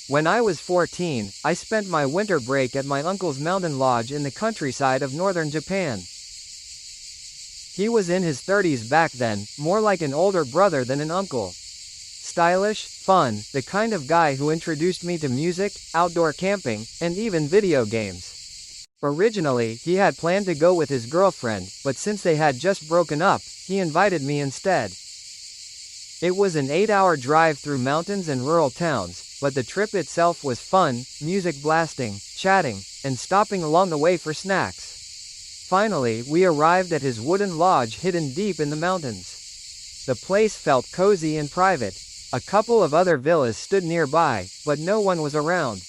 When I was 14, I spent my winter break at my uncle's mountain lodge in the countryside of northern Japan. He was in his 30s back then, more like an older brother than an uncle. Stylish, fun, the kind of guy who introduced me to music, outdoor camping, and even video games. Originally, he had planned to go with his girlfriend, but since they had just broken up, he invited me instead. It was an 8-hour drive through mountains and rural towns, but the trip itself was fun, music blasting, chatting, and stopping along the way for snacks. Finally, we arrived at his wooden lodge hidden deep in the mountains. The place felt cozy and private. A couple of other villas stood nearby, but no one was around.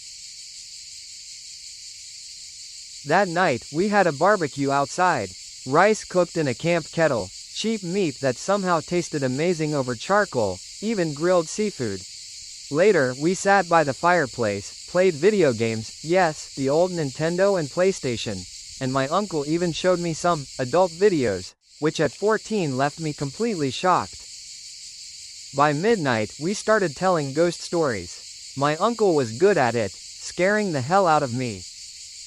That night, we had a barbecue outside. Rice cooked in a camp kettle, cheap meat that somehow tasted amazing over charcoal, even grilled seafood. Later, we sat by the fireplace, played video games, yes, the old Nintendo and PlayStation, and my uncle even showed me some adult videos, which at 14 left me completely shocked. By midnight, we started telling ghost stories. My uncle was good at it, scaring the hell out of me.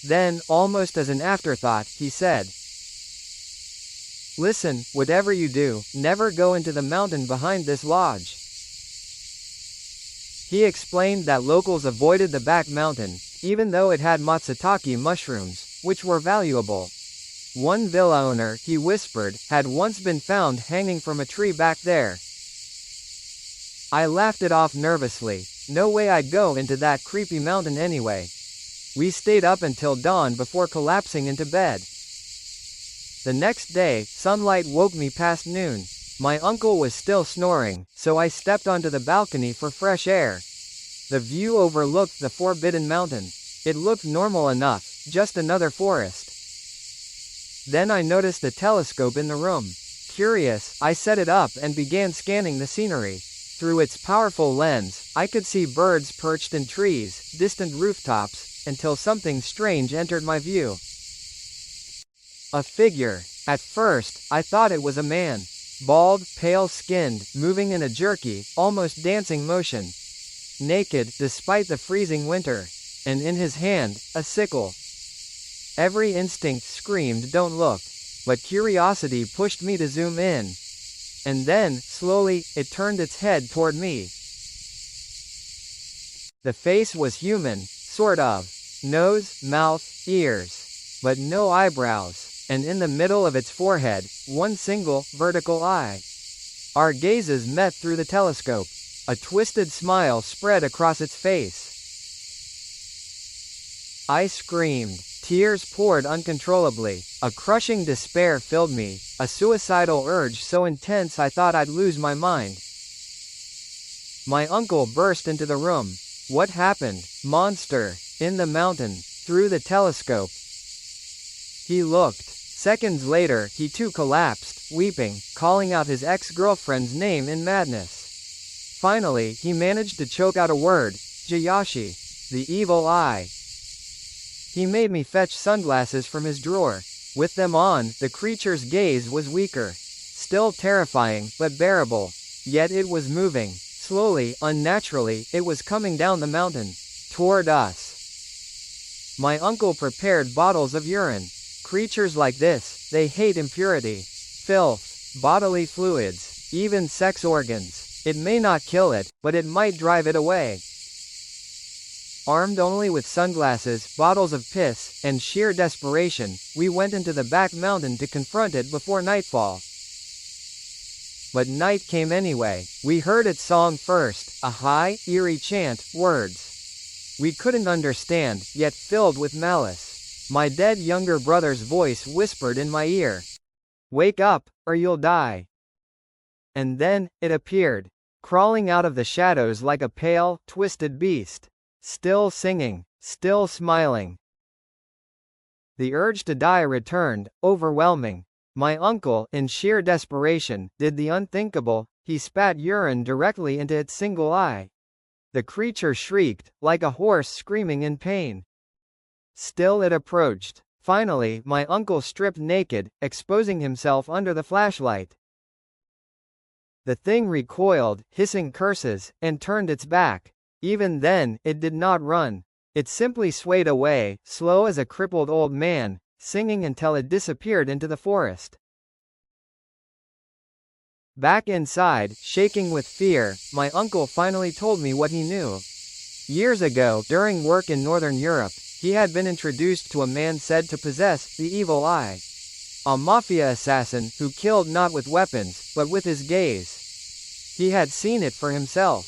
Then, almost as an afterthought, he said, "Listen, whatever you do, never go into the mountain behind this lodge." He explained that locals avoided the back mountain, even though it had matsutake mushrooms, which were valuable. One villa owner, he whispered, had once been found hanging from a tree back there. I laughed it off nervously. No way I'd go into that creepy mountain anyway. We stayed up until dawn before collapsing into bed. The next day, sunlight woke me past noon. My uncle was still snoring, so I stepped onto the balcony for fresh air. The view overlooked the forbidden mountain. It looked normal enough, just another forest. Then I noticed a telescope in the room. Curious, I set it up and began scanning the scenery. Through its powerful lens, I could see birds perched in trees, distant rooftops, until something strange entered my view. A figure. At first, I thought it was a man. Bald, pale-skinned, moving in a jerky, almost dancing motion. Naked, despite the freezing winter. And in his hand, a sickle. Every instinct screamed, "Don't look." But curiosity pushed me to zoom in. And then, slowly, it turned its head toward me. The face was human, sort of. Nose, mouth, ears. But no eyebrows. And in the middle of its forehead, one single, vertical eye. Our gazes met through the telescope. A twisted smile spread across its face. I screamed. Tears poured uncontrollably. A crushing despair filled me, a suicidal urge so intense I thought I'd lose my mind. My uncle burst into the room. "What happened, monster? In the mountain, through the telescope." He looked. Seconds later, he too collapsed, weeping, calling out his ex-girlfriend's name in madness. Finally, he managed to choke out a word, "Jayashi," the evil eye. He made me fetch sunglasses from his drawer. With them on, the creature's gaze was weaker. Still terrifying, but bearable. Yet it was moving. Slowly, unnaturally, it was coming down the mountain. Toward us. My uncle prepared bottles of urine. Creatures like this, they hate impurity, filth, bodily fluids, even sex organs. It may not kill it, but it might drive it away. Armed only with sunglasses, bottles of piss, and sheer desperation, we went into the back mountain to confront it before nightfall. But night came anyway. We heard its song first, a high, eerie chant, words we couldn't understand, yet filled with malice. My dead younger brother's voice whispered in my ear, "Wake up, or you'll die." And then, it appeared, crawling out of the shadows like a pale, twisted beast. Still singing, still smiling. The urge to die returned, overwhelming. My uncle, in sheer desperation, did the unthinkable. He spat urine directly into its single eye. The creature shrieked, like a horse screaming in pain. Still it approached. Finally, my uncle stripped naked, exposing himself under the flashlight. The thing recoiled, hissing curses, and turned its back. Even then, it did not run. It simply swayed away, slow as a crippled old man, singing until it disappeared into the forest. Back inside, shaking with fear, my uncle finally told me what he knew. Years ago, during work in Northern Europe, he had been introduced to a man said to possess the evil eye. A mafia assassin who killed not with weapons, but with his gaze. He had seen it for himself.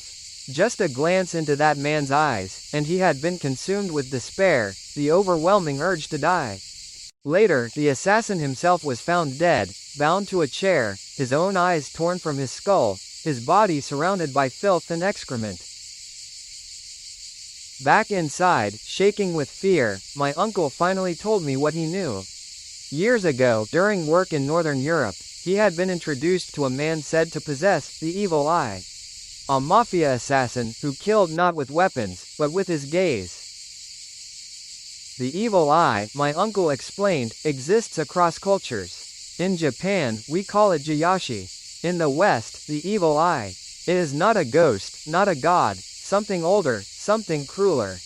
Just a glance into that man's eyes, and he had been consumed with despair, the overwhelming urge to die. Later, the assassin himself was found dead, bound to a chair, his own eyes torn from his skull, his body surrounded by filth and excrement. Back inside, shaking with fear, my uncle finally told me what he knew. Years ago, during work in Northern Europe, he had been introduced to a man said to possess the evil eye. A mafia assassin who killed not with weapons, but with his gaze. The evil eye, my uncle explained, exists across cultures. In Japan, we call it Jiyashi. In the West, the evil eye. It is not a ghost, not a god, something older, something crueler.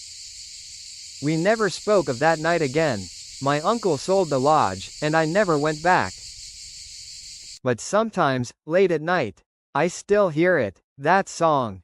We never spoke of that night again. My uncle sold the lodge, and I never went back. But sometimes, late at night, I still hear it, that song.